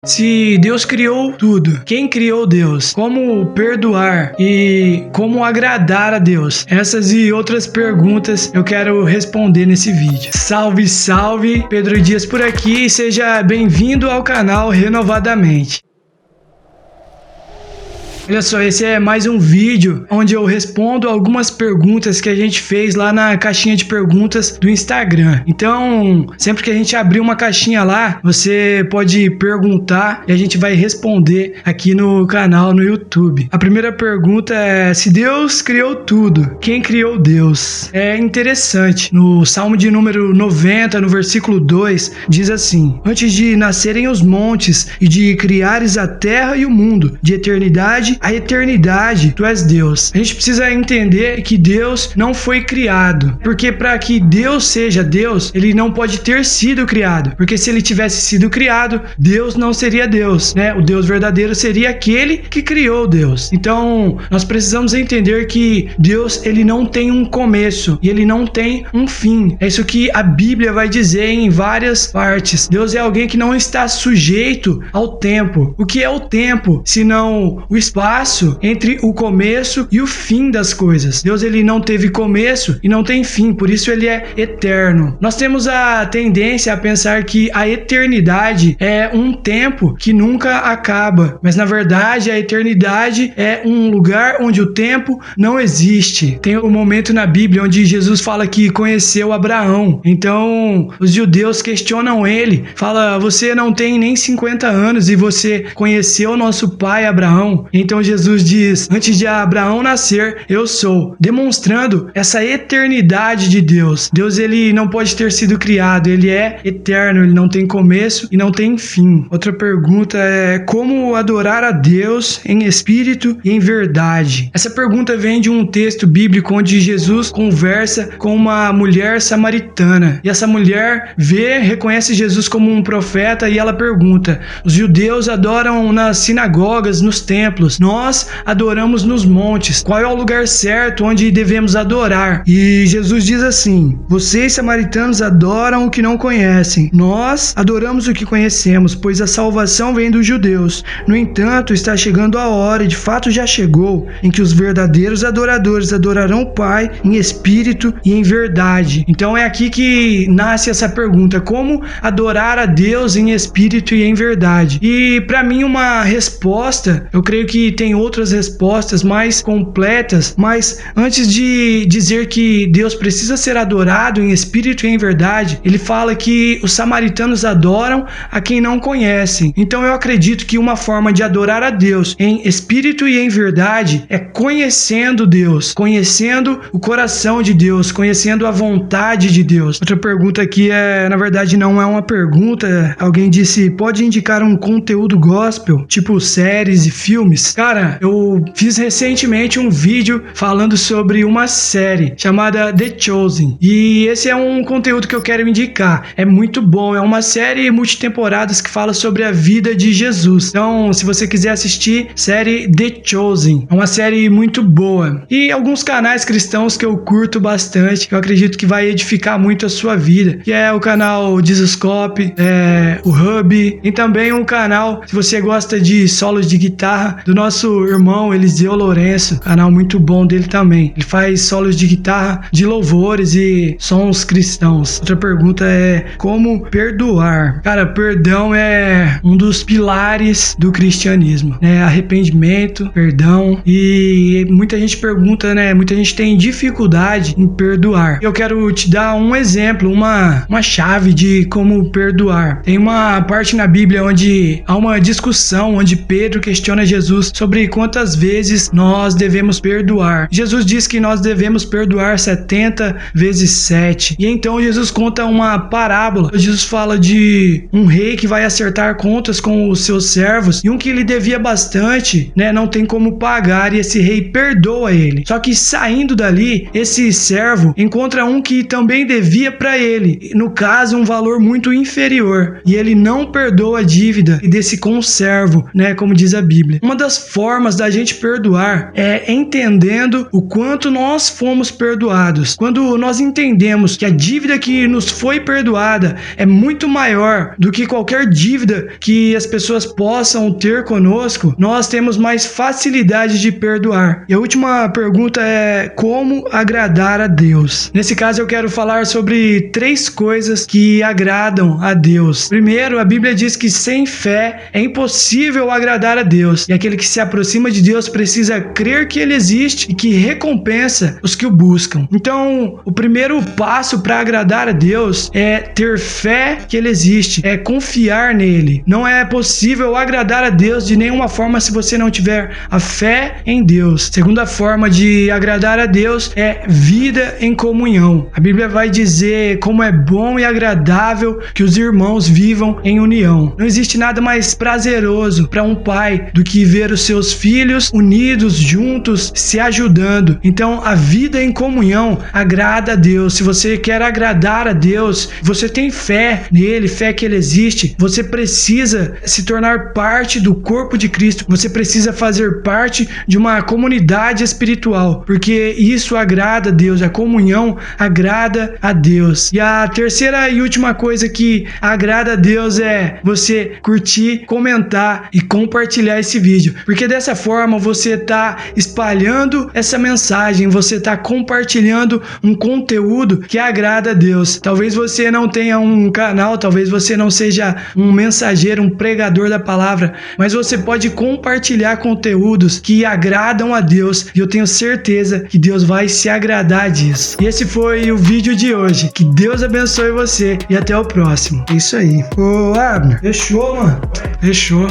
Se Deus criou tudo, quem criou Deus? Como perdoar e como agradar a Deus? Essas e outras perguntas eu quero responder nesse vídeo. Salve, salve! Pedro Dias por aqui e seja bem-vindo ao canal Renovadamente. Olha só, esse é mais um vídeo onde eu respondo algumas perguntas que a gente fez lá na caixinha de perguntas do Instagram. Então, sempre que a gente abrir uma caixinha lá, você pode perguntar e a gente vai responder aqui no canal no YouTube. A primeira pergunta é: se Deus criou tudo, quem criou Deus? É interessante. No Salmo de número 90, no versículo 2, diz assim: antes de nascerem os montes e de criares a terra e o mundo, de eternidade a eternidade, tu és Deus. A gente precisa entender que Deus não foi criado, porque para que Deus seja Deus, ele não pode ter sido criado, porque se ele tivesse sido criado, Deus não seria Deus, né? O Deus verdadeiro seria aquele que criou Deus. Então, nós precisamos entender que Deus, ele não tem um começo e ele não tem um fim. É isso que a Bíblia vai dizer em várias partes. Deus é alguém que não está sujeito ao tempo. O que é o tempo, senão o espaço entre o começo e o fim das coisas? Deus, ele não teve começo e não tem fim, por isso ele é eterno. Nós temos a tendência a pensar que a eternidade é um tempo que nunca acaba, mas na verdade a eternidade é um lugar onde o tempo não existe. Tem um momento na Bíblia onde Jesus fala que conheceu Abraão. Então os judeus questionam ele, fala: você não tem nem 50 anos e você conheceu nosso pai Abraão? Então Jesus diz: antes de Abraão nascer, eu sou, demonstrando essa eternidade de Deus. Deus, ele não pode ter sido criado, ele é eterno, ele não tem começo e não tem fim. Outra pergunta é: como adorar a Deus em espírito e em verdade? Essa pergunta vem de um texto bíblico onde Jesus conversa com uma mulher samaritana, e essa mulher reconhece Jesus como um profeta, e ela pergunta: os judeus adoram nas sinagogas, nos templos, nós adoramos nos montes. Qual é o lugar certo onde devemos adorar? E Jesus diz assim: vocês samaritanos adoram o que não conhecem. Nós adoramos o que conhecemos, pois a salvação vem dos judeus. No entanto, está chegando a hora, de fato já chegou, em que os verdadeiros adoradores adorarão o Pai em espírito e em verdade. Então é aqui que nasce essa pergunta: como adorar a Deus em espírito e em verdade? E para mim uma resposta, eu creio que tem outras respostas mais completas, mas antes de dizer que Deus precisa ser adorado em espírito e em verdade, ele fala que os samaritanos adoram a quem não conhecem. Então eu acredito que uma forma de adorar a Deus em espírito e em verdade é conhecendo Deus, conhecendo o coração de Deus, conhecendo a vontade de Deus. Outra pergunta aqui na verdade não é uma pergunta. Alguém disse: pode indicar um conteúdo gospel, tipo séries e filmes? Cara, eu fiz recentemente um vídeo falando sobre uma série chamada The Chosen, e esse é um conteúdo que eu quero indicar. É muito bom, é uma série multitemporadas que fala sobre a vida de Jesus. Então, se você quiser assistir, série The Chosen, é uma série muito boa. E alguns canais cristãos que eu curto bastante, que eu acredito que vai edificar muito a sua vida, que é o canal Jesuscope, o Hub, e também um canal, se você gosta de solos de guitarra, do nosso irmão Eliseu Lourenço, canal muito bom dele também. Ele faz solos de guitarra, de louvores e sons cristãos. Outra pergunta é: como perdoar? Cara, perdão é um dos pilares do cristianismo, né? Arrependimento, perdão, e muita gente pergunta, né? Muita gente tem dificuldade em perdoar. Eu quero te dar um exemplo, uma chave de como perdoar. Tem uma parte na Bíblia onde há uma discussão, onde Pedro questiona Jesus sobre quantas vezes nós devemos perdoar. Jesus diz que nós devemos perdoar 70 vezes 7. E então Jesus conta uma parábola. Jesus fala de um rei que vai acertar contas com os seus servos, e um que lhe devia bastante, né, não tem como pagar, e esse rei perdoa ele. Só que saindo dali, esse servo encontra um que também devia para ele, no caso um valor muito inferior, e ele não perdoa a dívida desse conservo, né, como diz a Bíblia. Uma das formas da gente perdoar é entendendo o quanto nós fomos perdoados. Quando nós entendemos que a dívida que nos foi perdoada é muito maior do que qualquer dívida que as pessoas possam ter conosco, nós temos mais facilidade de perdoar. E a última pergunta é: como agradar a Deus? Nesse caso eu quero falar sobre 3 coisas que agradam a Deus. Primeiro, a Bíblia diz que sem fé é impossível agradar a Deus, e aquele que se aproxima de Deus precisa crer que Ele existe e que recompensa os que o buscam. Então, o primeiro passo para agradar a Deus é ter fé que Ele existe, é confiar nele. Não é possível agradar a Deus de nenhuma forma se você não tiver a fé em Deus. Segunda forma de agradar a Deus é vida em comunhão. A Bíblia vai dizer como é bom e agradável que os irmãos vivam em união. Não existe nada mais prazeroso para um pai do que ver os seus filhos unidos, juntos, se ajudando. Então, a vida em comunhão agrada a Deus. Se você quer agradar a Deus, você tem fé nele, fé que ele existe, você precisa se tornar parte do corpo de Cristo. Você precisa fazer parte de uma comunidade espiritual, porque isso agrada a Deus. A comunhão agrada a Deus. E a terceira e última coisa que agrada a Deus é você curtir, comentar e compartilhar esse vídeo, porque dessa forma você está espalhando essa mensagem, você está compartilhando um conteúdo que agrada a Deus. Talvez você não tenha um canal, talvez você não seja um mensageiro, um pregador da palavra, mas você pode compartilhar conteúdos que agradam a Deus, e eu tenho certeza que Deus vai se agradar disso. E esse foi o vídeo de hoje. Que Deus abençoe você e até o próximo. É isso aí. Ô, Abner, fechou, mano? Fechou.